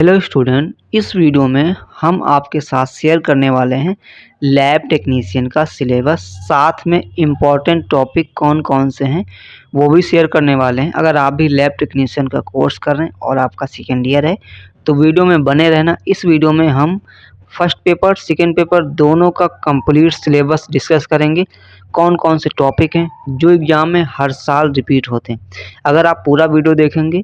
Hello student, इस video में हम आपके साथ शेयर करने वाले हैं लैब टेक्नीशियन का सिलेबस। साथ में इम्पॉर्टेंट टॉपिक कौन कौन से हैं वो भी शेयर करने वाले हैं। अगर आप भी लैब टेक्नीशियन का कोर्स कर रहे हैं और आपका सेकेंड ईयर है तो वीडियो में बने रहना। इस वीडियो में हम फर्स्ट पेपर सेकेंड पेपर दोनों का कंप्लीट सिलेबस डिस्कस करेंगे। कौन कौन से टॉपिक हैं जो एग्ज़ाम में हर साल रिपीट होते हैं। अगर आप पूरा वीडियो देखेंगे,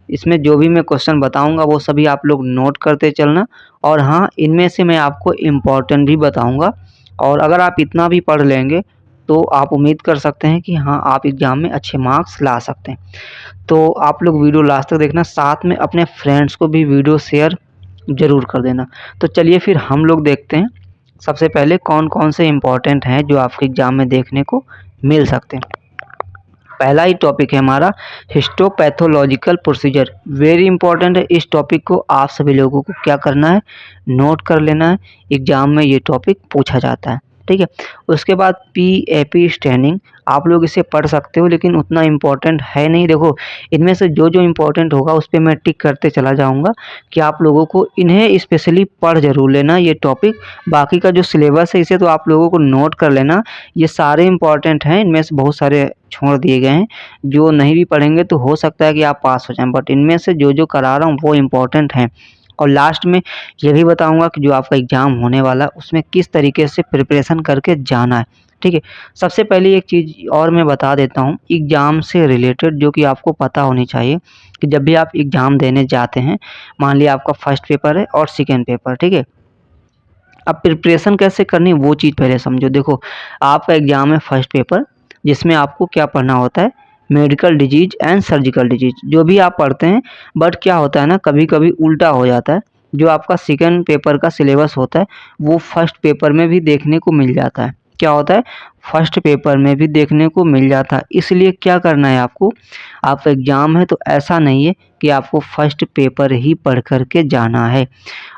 इसमें जो भी मैं क्वेश्चन बताऊंगा वो सभी आप लोग नोट करते चलना। और हाँ, इनमें से मैं आपको इम्पोर्टेंट भी बताऊंगा। और अगर आप इतना भी पढ़ लेंगे तो आप उम्मीद कर सकते हैं कि हाँ, आप एग्ज़ाम में अच्छे मार्क्स ला सकते हैं। तो आप लोग वीडियो लास्ट तक देखना, साथ में अपने फ्रेंड्स को भी वीडियो शेयर ज़रूर कर देना। तो चलिए फिर हम लोग देखते हैं सबसे पहले कौन कौन से इम्पोर्टेंट हैं जो आपके एग्ज़ाम में देखने को मिल सकते हैं। पहला ही टॉपिक है हमारा हिस्टोपैथोलॉजिकल प्रोसीजर। वेरी इंपॉर्टेंट है। इस टॉपिक को आप सभी लोगों को क्या करना है, नोट कर लेना है। एग्जाम में ये टॉपिक पूछा जाता है, ठीक है। उसके बाद पीएपी स्टैंडिंग, आप लोग इसे पढ़ सकते हो लेकिन उतना इम्पोर्टेंट है नहीं। देखो, इनमें से जो जो इम्पोर्टेंट होगा उस पर मैं टिक करते चला जाऊंगा कि आप लोगों को इन्हें स्पेशली पढ़ जरूर लेना ये टॉपिक। बाकी का जो सिलेबस है इसे तो आप लोगों को नोट कर लेना। ये सारे इम्पोर्टेंट हैं, इनमें से बहुत सारे छोड़ दिए गए हैं। जो नहीं भी पढ़ेंगे तो हो सकता है कि आप पास हो जाएं, बट इनमें से जो जो करा रहा हूँ वो इम्पोर्टेंट हैं। और लास्ट में ये भी बताऊंगा कि जो आपका एग्ज़ाम होने वाला है उसमें किस तरीके से प्रिपरेशन करके जाना है, ठीक है। सबसे पहले एक चीज़ और मैं बता देता हूँ एग्ज़ाम से रिलेटेड, जो कि आपको पता होनी चाहिए कि जब भी आप एग्ज़ाम देने जाते हैं, मान लिया आपका फर्स्ट पेपर है और सेकेंड पेपर, ठीक है। अब प्रिपरेशन कैसे करनी वो चीज़ पहले समझो। देखो, आपका एग्ज़ाम है फर्स्ट पेपर, जिसमें आपको क्या पढ़ना होता है, medical disease and surgical disease जो भी आप पढ़ते हैं। बट क्या होता है ना, कभी कभी उल्टा हो जाता है। जो आपका सेकंड पेपर का सिलेबस होता है वो फर्स्ट पेपर में भी देखने को मिल जाता है। क्या होता है, फर्स्ट पेपर में भी देखने को मिल जाता है। इसलिए क्या करना है आपको, आपका एग्ज़ाम है तो ऐसा नहीं है कि आपको फर्स्ट पेपर ही पढ़ कर के जाना है,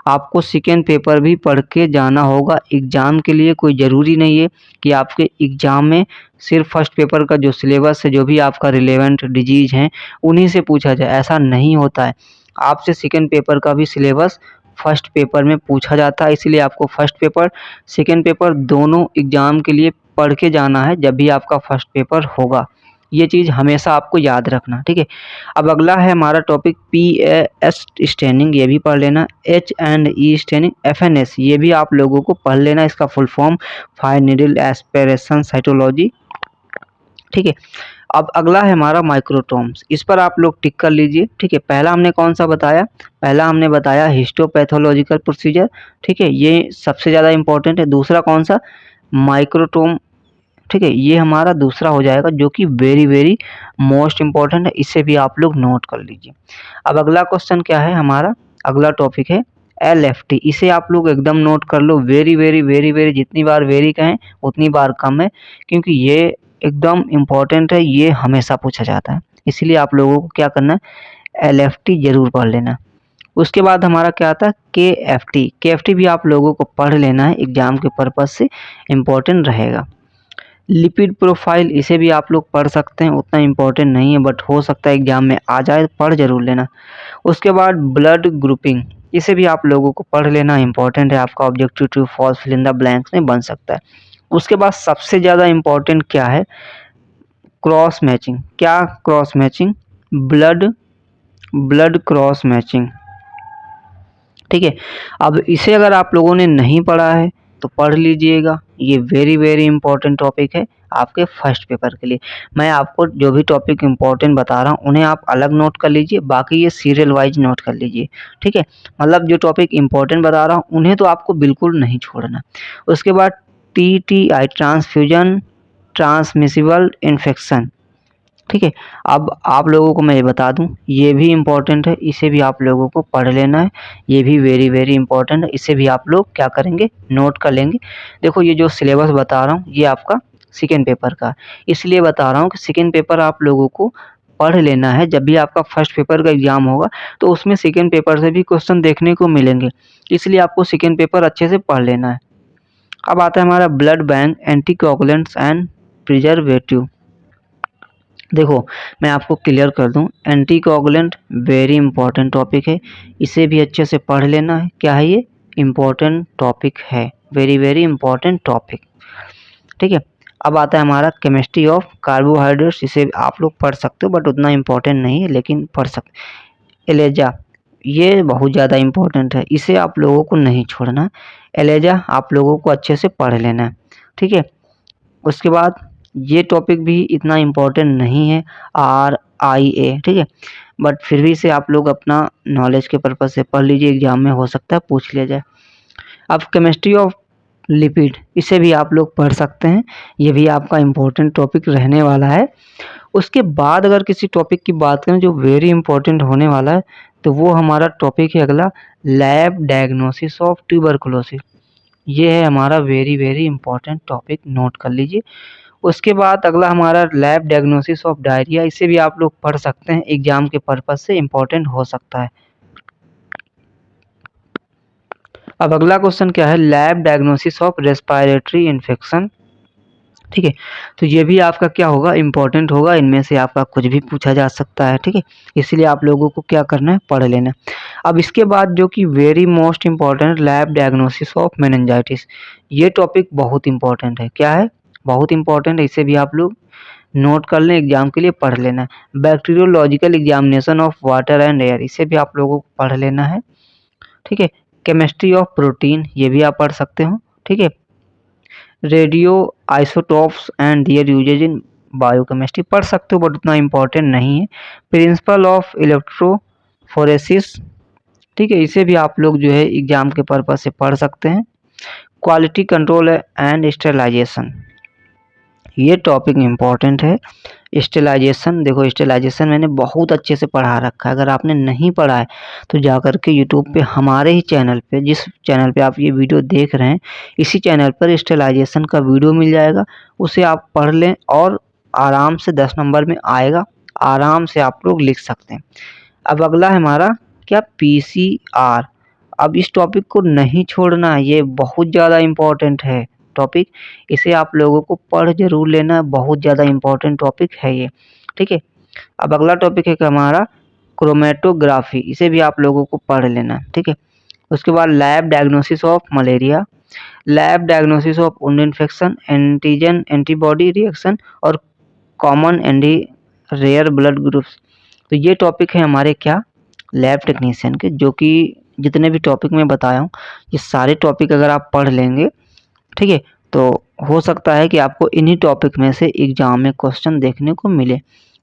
आपको सेकेंड पेपर भी पढ़ के जाना होगा एग्ज़ाम के लिए। कोई ज़रूरी नहीं है कि आपके एग्ज़ाम में सिर्फ फर्स्ट पेपर का जो सिलेबस है, जो भी आपका रिलेवेंट डिजीज़ हैं उन्हीं से पूछा जाए, ऐसा नहीं होता है। आपसे सेकेंड पेपर का भी सिलेबस फर्स्ट पेपर में पूछा जाता है। इसलिए आपको फर्स्ट पेपर सेकेंड पेपर दोनों एग्ज़ाम के लिए पढ़ के जाना है जब भी आपका फर्स्ट पेपर होगा। ये चीज़ हमेशा आपको याद रखना, ठीक है। अब अगला है हमारा टॉपिक पीएएस स्टैंडिंग, ये भी पढ़ लेना। H&E स्टैंडिंग, FNS ये भी आप लोगों को पढ़ लेना। इसका full form fine needle aspiration cytology, ठीक है। अब अगला है हमारा माइक्रोटोम्स, इस पर आप लोग टिक कर लीजिए, ठीक है। पहला हमने कौन सा बताया, पहला हमने बताया हिस्टोपैथोलॉजिकल प्रोसीजर, ठीक है, ये सबसे ज़्यादा इंपॉर्टेंट है। दूसरा कौन सा, माइक्रोटोम, ठीक है, ये हमारा दूसरा हो जाएगा जो कि वेरी वेरी मोस्ट इम्पॉर्टेंट है। इसे भी आप लोग नोट कर लीजिए। अब अगला क्वेश्चन क्या है हमारा, अगला टॉपिक है LFT, इसे आप लोग एकदम नोट कर लो। वेरी वेरी वेरी वेरी, जितनी बार वेरी कहें उतनी बार कम है, क्योंकि ये एकदम इम्पॉर्टेंट है, ये हमेशा पूछा जाता है। इसलिए आप लोगों को क्या करना है, LFT जरूर पढ़ लेना। उसके बाद हमारा क्या आता है, KFT भी आप लोगों को पढ़ लेना है, एग्जाम के पर्पज़ से इम्पोर्टेंट रहेगा। लिपिड प्रोफाइल, इसे भी आप लोग पढ़ सकते हैं, उतना इम्पोर्टेंट नहीं है बट हो सकता है एग्जाम में आ जाए, पढ़ जरूर लेना। उसके बाद ब्लड ग्रुपिंग, इसे भी आप लोगों को पढ़ लेना, इंपॉर्टेंट है, आपका objective true false fill in the blanks में बन सकता है। उसके बाद सबसे ज़्यादा इम्पोर्टेंट क्या है, क्रॉस मैचिंग। क्या cross matching, blood blood cross matching, ठीक है। अब इसे अगर आप लोगों ने नहीं पढ़ा है तो पढ़ लीजिएगा, ये वेरी वेरी इंपॉर्टेंट टॉपिक है आपके फर्स्ट पेपर के लिए। मैं आपको जो भी टॉपिक इंपॉर्टेंट बता रहा हूँ उन्हें आप अलग नोट कर लीजिए, बाकी ये सीरियल वाइज नोट कर लीजिए, ठीक है। मतलब जो टॉपिक इंपॉर्टेंट बता रहा हूँ उन्हें तो आपको बिल्कुल नहीं छोड़ना। उसके बाद TTI, ट्रांसफ्यूजन ट्रांसमिसिबल इन्फेक्शन, ठीक है। अब आप लोगों को मैं ये बता दूं, ये भी इम्पोर्टेंट है, इसे भी आप लोगों को पढ़ लेना है। ये भी वेरी वेरी इंपॉर्टेंट है, इसे भी आप लोग क्या करेंगे, नोट कर लेंगे। देखो, ये जो सिलेबस बता रहा हूँ ये आपका सेकेंड पेपर का, इसलिए बता रहा हूँ कि सेकेंड पेपर आप लोगों को पढ़ लेना है। जब भी आपका फर्स्ट पेपर का एग्जाम होगा तो उसमें सेकेंड पेपर से भी क्वेश्चन देखने को मिलेंगे, इसलिए आपको सेकेंड पेपर अच्छे से पढ़ लेना है। अब आता है हमारा blood bank, anticoagulants and preservative. देखो मैं आपको क्लियर कर दूं, एंटीकोगुलेंट वेरी इंपॉर्टेंट टॉपिक है, इसे भी अच्छे से पढ़ लेना है। क्या है ये? इम्पोर्टेंट टॉपिक है, वेरी वेरी इंपॉर्टेंट टॉपिक। ठीक है, अब आता है हमारा केमिस्ट्री ऑफ कार्बोहाइड्रेट्स, इसे आप लोग पढ़ सकते हो बट उतना इम्पोर्टेंट नहीं है, लेकिन पढ़ सकते। एलेजा, ये बहुत ज़्यादा इम्पोर्टेंट है, इसे आप लोगों को नहीं छोड़ना। एलेजा आप लोगों को अच्छे से पढ़ लेना है। ठीक है, उसके बाद ये टॉपिक भी इतना इम्पोर्टेंट नहीं है, RIA। ठीक है, बट फिर भी इसे आप लोग अपना नॉलेज के पर्पज़ से पढ़ लीजिए, एग्जाम में हो सकता है पूछ लिया जाए। अब केमिस्ट्री ऑफ लिपिड, इसे भी आप लोग पढ़ सकते हैं, ये भी आपका इम्पोर्टेंट टॉपिक रहने वाला है। उसके बाद अगर किसी टॉपिक की बात करें जो वेरी इंपॉर्टेंट होने वाला है, तो वो हमारा टॉपिक है अगला, लैब डायग्नोसिस ऑफ ट्यूबरकुलोसिस। ये है हमारा very very important topic, note कर लीजिए। उसके बाद अगला हमारा लैब डायग्नोसिस ऑफ डायरिया, इसे भी आप लोग पढ़ सकते हैं, एग्जाम के पर्पज से इम्पोर्टेंट हो सकता है। अब अगला क्वेश्चन क्या है, lab diagnosis of respiratory infection. ठीक है, तो ये भी आपका क्या होगा, इम्पोर्टेंट होगा, इनमें से आपका कुछ भी पूछा जा सकता है। ठीक है, इसलिए आप लोगों को क्या करना है, पढ़ लेना। अब इसके बाद जो कि very most important, lab diagnosis of meningitis, ये टॉपिक बहुत इंपॉर्टेंट है। क्या है? बहुत इंपॉर्टेंट है, इसे भी आप लोग नोट कर लें, एग्जाम के लिए पढ़ लेना। Bacteriological examination of water and air, इसे भी आप लोगों को पढ़ लेना है। ठीक है, केमिस्ट्री ऑफ प्रोटीन, ये भी आप पढ़ सकते हो। ठीक है, radio isotopes and their usages in biochemistry पढ़ सकते हो बट उतना इम्पोर्टेंट नहीं है। प्रिंसिपल ऑफ इलेक्ट्रोफोरेसिस, ठीक है, इसे भी आप लोग जो है एग्जाम के पर्पज से पढ़ सकते हैं। क्वालिटी कंट्रोल एंड स्टेरिलाइजेशन, ये टॉपिक इम्पॉर्टेंट है। स्टेलाइजेशन, देखो स्टेलाइजेशन मैंने बहुत अच्छे से पढ़ा रखा है, अगर आपने नहीं पढ़ा है तो जा कर के यूट्यूब पे हमारे ही चैनल पे, जिस चैनल पे आप ये वीडियो देख रहे हैं, इसी चैनल पर स्टेलाइजेशन का वीडियो मिल जाएगा, उसे आप पढ़ लें और आराम से 10 नंबर में आएगा, आराम से आप लोग लिख सकते हैं। अब अगला है हमारा क्या, PCR। अब इस टॉपिक को नहीं छोड़ना, ये बहुत ज़्यादा इम्पोर्टेंट है टॉपिक, इसे आप लोगों को पढ़ जरूर लेना, बहुत ज़्यादा इम्पोर्टेंट टॉपिक है ये। ठीक है, अब अगला टॉपिक है कि हमारा क्रोमेटोग्राफी, इसे भी आप लोगों को पढ़ लेना। ठीक है, उसके बाद lab diagnosis of malaria, lab diagnosis of wound infection, antigen antibody reaction और common and rare blood groups. तो ये टॉपिक है हमारे क्या, लैब टेक्नीशियन के, जो कि जितने भी टॉपिक मैं बताया हूँ, ये सारे टॉपिक अगर आप पढ़ लेंगे, ठीक है, तो हो सकता है कि आपको इन्हीं टॉपिक में से एग्जाम में क्वेश्चन देखने को मिले।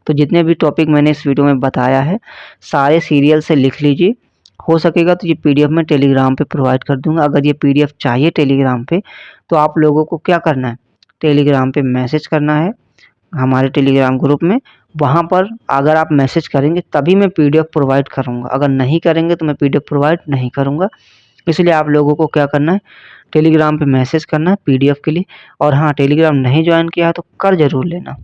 तो जितने भी टॉपिक मैंने इस वीडियो में बताया है, सारे सीरियल से लिख लीजिए, हो सकेगा तो ये PDF मैं टेलीग्राम पे प्रोवाइड कर दूंगा। अगर ये PDF चाहिए टेलीग्राम पे, तो आप लोगों को क्या करना है, टेलीग्राम पे मैसेज करना है हमारे टेलीग्राम ग्रुप में। वहाँ पर अगर आप मैसेज करेंगे तभी मैं PDF प्रोवाइड करूँगा, अगर नहीं करेंगे तो मैं PDF प्रोवाइड नहीं करूँगा। इसलिए आप लोगों को क्या करना है, टेलीग्राम पे मैसेज करना है PDF के लिए। और हाँ, टेलीग्राम नहीं ज्वाइन किया है तो कर ज़रूर लेना।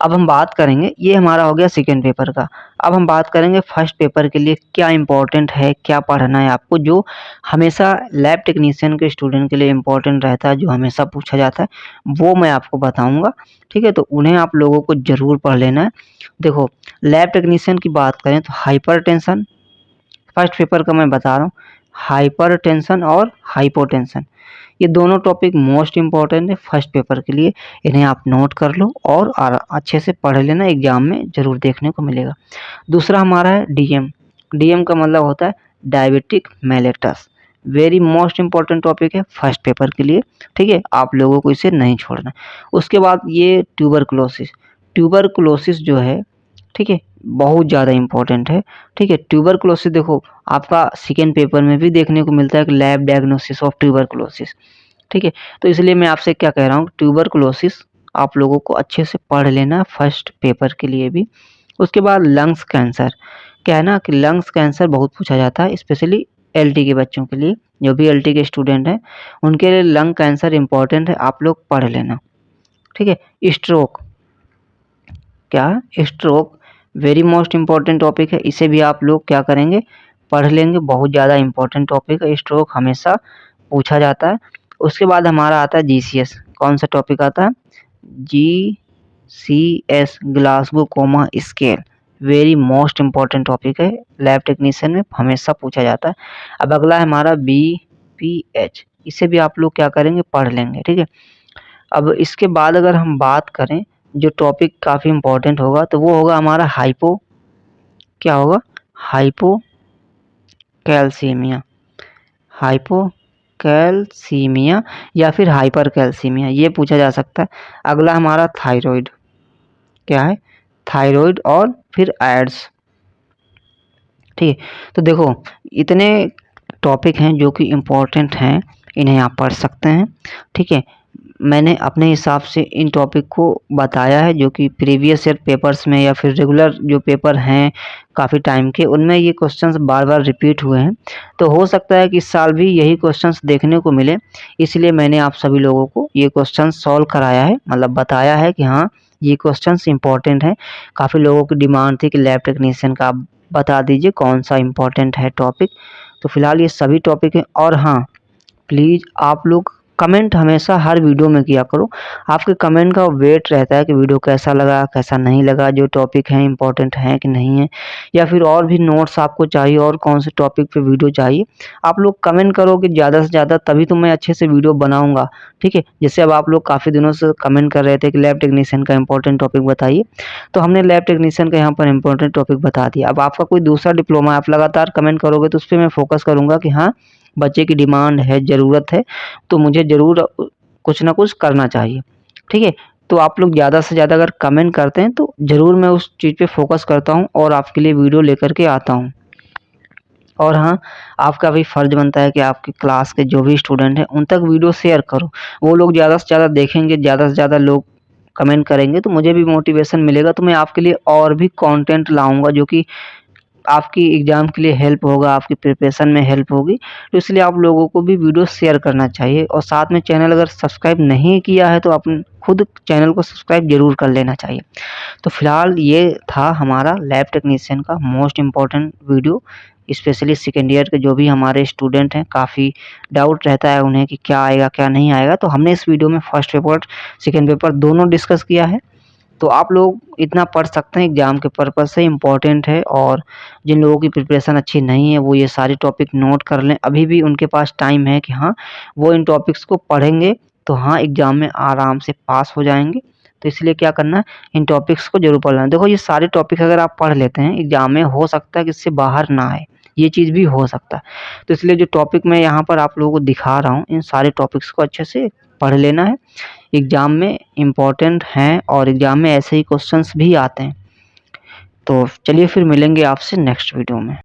अब हम बात करेंगे, ये हमारा हो गया सेकेंड पेपर का। अब हम बात करेंगे फर्स्ट पेपर के लिए क्या इंपॉर्टेंट है, क्या पढ़ना है आपको, जो हमेशा लैब टेक्नीशियन के स्टूडेंट के लिए इम्पोर्टेंट रहता है, जो हमेशा पूछा जाता है, वो मैं आपको बताऊंगा। ठीक है, तो उन्हें आप लोगों को ज़रूर पढ़ लेना है। देखो लैब टेक्नीशियन की बात करें तो हाइपरटेंशन, फर्स्ट पेपर का मैं बता रहा हूँ, हाइपरटेंशन और हाइपोटेंशन, ये दोनों टॉपिक मोस्ट इम्पॉर्टेंट है फर्स्ट पेपर के लिए, इन्हें आप नोट कर लो और अच्छे से पढ़ लेना, एग्जाम में ज़रूर देखने को मिलेगा। दूसरा हमारा है DM, DM का मतलब होता है diabetic mellitus, very most important topic है फर्स्ट पेपर के लिए। ठीक है, आप लोगों को इसे नहीं छोड़ना। उसके बाद ये ट्यूबरकुलोसिस, ट्यूबरकुलोसिस जो है, ठीक है, बहुत ज़्यादा इम्पोर्टेंट है। ठीक है, ट्यूबरकुलोसिस देखो आपका सेकेंड पेपर में भी देखने को मिलता है कि लैब डायग्नोसिस ऑफ ट्यूबरकुलोसिस। ठीक है, तो इसलिए मैं आपसे क्या कह रहा हूँ, ट्यूबरकुलोसिस आप लोगों को अच्छे से पढ़ लेना फर्स्ट पेपर के लिए भी। उसके बाद लंग्स कैंसर, क्या है ना कि लंग्स कैंसर बहुत पूछा जाता है, स्पेशली LT के बच्चों के लिए, जो भी LT के स्टूडेंट हैं उनके लिए लंग कैंसर इंपॉर्टेंट है, आप लोग पढ़ लेना। ठीक है, स्ट्रोक, क्या stroke very most important topic है, इसे भी आप लोग क्या करेंगे, पढ़ लेंगे, बहुत ज़्यादा इम्पोर्टेंट टॉपिक है, स्ट्रोक हमेशा पूछा जाता है। उसके बाद हमारा आता है GCS, कौन सा टॉपिक आता है, CS Glasgow coma scale, very most important topic है, लैब टेक्नीशियन में हमेशा पूछा जाता है। अब अगला है हमारा BPH, इसे भी आप लोग क्या करेंगे, पढ़ लेंगे, ठीक है। अब इसके बाद अगर हम बात करें जो टॉपिक काफ़ी इम्पोर्टेंट होगा तो वो होगा हमारा क्या होगा, हाइपोकैल्सीमिया, हाइपोकैल्सीमिया या फिर हाइपरकैल्सीमिया, ये पूछा जा सकता है। अगला हमारा थायराइड, क्या है, थायराइड और फिर एड्स, ठीक है। तो देखो इतने टॉपिक हैं जो कि इम्पोर्टेंट हैं, इन्हें आप पढ़ सकते हैं, ठीक है। मैंने अपने हिसाब से इन टॉपिक को बताया है जो कि प्रीवियस ईयर पेपर्स में या फिर रेगुलर जो पेपर हैं काफ़ी टाइम के, उनमें ये क्वेश्चंस बार बार रिपीट हुए हैं। तो हो सकता है कि इस साल भी यही क्वेश्चंस देखने को मिले, इसलिए मैंने आप सभी लोगों को ये क्वेश्चंस सॉल्व कराया है, मतलब बताया है कि हाँ ये क्वेश्चंस इंपॉर्टेंट हैं। काफ़ी लोगों की डिमांड थी कि लैब टेक्नीशियन का आप बता दीजिए कौन सा इम्पोर्टेंट है टॉपिक। तो फिलहाल ये सभी टॉपिक हैं। और हाँ, प्लीज़ आप लोग कमेंट हमेशा हर वीडियो में किया करो, आपके कमेंट का वेट रहता है कि वीडियो कैसा लगा कैसा नहीं लगा, जो टॉपिक हैं इंपॉर्टेंट हैं कि नहीं है, या फिर और भी नोट्स आपको चाहिए और कौन से टॉपिक पे वीडियो चाहिए। आप लोग कमेंट करोगे ज़्यादा से ज़्यादा तभी तो मैं अच्छे से वीडियो बनाऊंगा, ठीक है। जैसे अब आप लोग काफ़ी दिनों से कमेंट कर रहे थे कि लैब टेक्नीशियन का इंपॉर्टेंट टॉपिक बताइए, तो हमने लैब टेक्नीशियन का यहाँ पर इंपॉर्टेंट टॉपिक बता दिया। अब आपका कोई दूसरा डिप्लोमा आप लगातार कमेंट करोगे तो उस पर मैं फोकस करूँगा कि हाँ बच्चे की डिमांड है, ज़रूरत है, तो मुझे ज़रूर कुछ ना कुछ करना चाहिए, ठीक है। तो आप लोग ज़्यादा से ज़्यादा अगर कमेंट करते हैं तो ज़रूर मैं उस चीज़ पे फोकस करता हूँ और आपके लिए वीडियो लेकर के आता हूँ। और हाँ, आपका भी फ़र्ज़ बनता है कि आपकी क्लास के जो भी स्टूडेंट हैं उन तक वीडियो शेयर करो, वो लोग ज़्यादा से ज़्यादा देखेंगे, ज़्यादा से ज़्यादा लोग कमेंट करेंगे तो मुझे भी मोटिवेशन मिलेगा, तो मैं आपके लिए और भी कंटेंट लाऊँगा जो कि आपकी एग्ज़ाम के लिए हेल्प होगा, आपकी प्रिपरेशन में हेल्प होगी। तो इसलिए आप लोगों को भी वीडियो शेयर करना चाहिए और साथ में चैनल अगर सब्सक्राइब नहीं किया है तो अपन खुद चैनल को सब्सक्राइब ज़रूर कर लेना चाहिए। तो फिलहाल ये था हमारा लैब टेक्नीशियन का most important video, specially second year के जो भी हमारे स्टूडेंट हैं काफ़ी डाउट रहता है उन्हें कि क्या आएगा क्या नहीं आएगा, तो हमने इस वीडियो में फर्स्ट पेपर सेकेंड पेपर दोनों डिस्कस किया है। तो आप लोग इतना पढ़ सकते हैं, एग्ज़ाम के पर्पज़ से इम्पोर्टेंट है। और जिन लोगों की प्रिपरेशन अच्छी नहीं है वो ये सारे टॉपिक नोट कर लें, अभी भी उनके पास टाइम है कि हाँ वो इन टॉपिक्स को पढ़ेंगे तो हाँ एग्ज़ाम में आराम से पास हो जाएंगे। तो इसलिए क्या करना है, इन टॉपिक्स को जरूर पढ़ना है। देखो ये सारे टॉपिक अगर आप पढ़ लेते हैं एग्ज़ाम में हो सकता है कि इससे बाहर ना आए, ये चीज़ भी हो सकता है। तो इसलिए जो टॉपिक मैं यहाँ पर आप लोगों को दिखा रहा हूँ इन सारे टॉपिक्स को अच्छे से पढ़ लेना है, एग्ज़ाम में इम्पॉर्टेंट हैं और एग्ज़ाम में ऐसे ही क्वेश्चंस भी आते हैं। तो चलिए फिर मिलेंगे आपसे नेक्स्ट वीडियो में।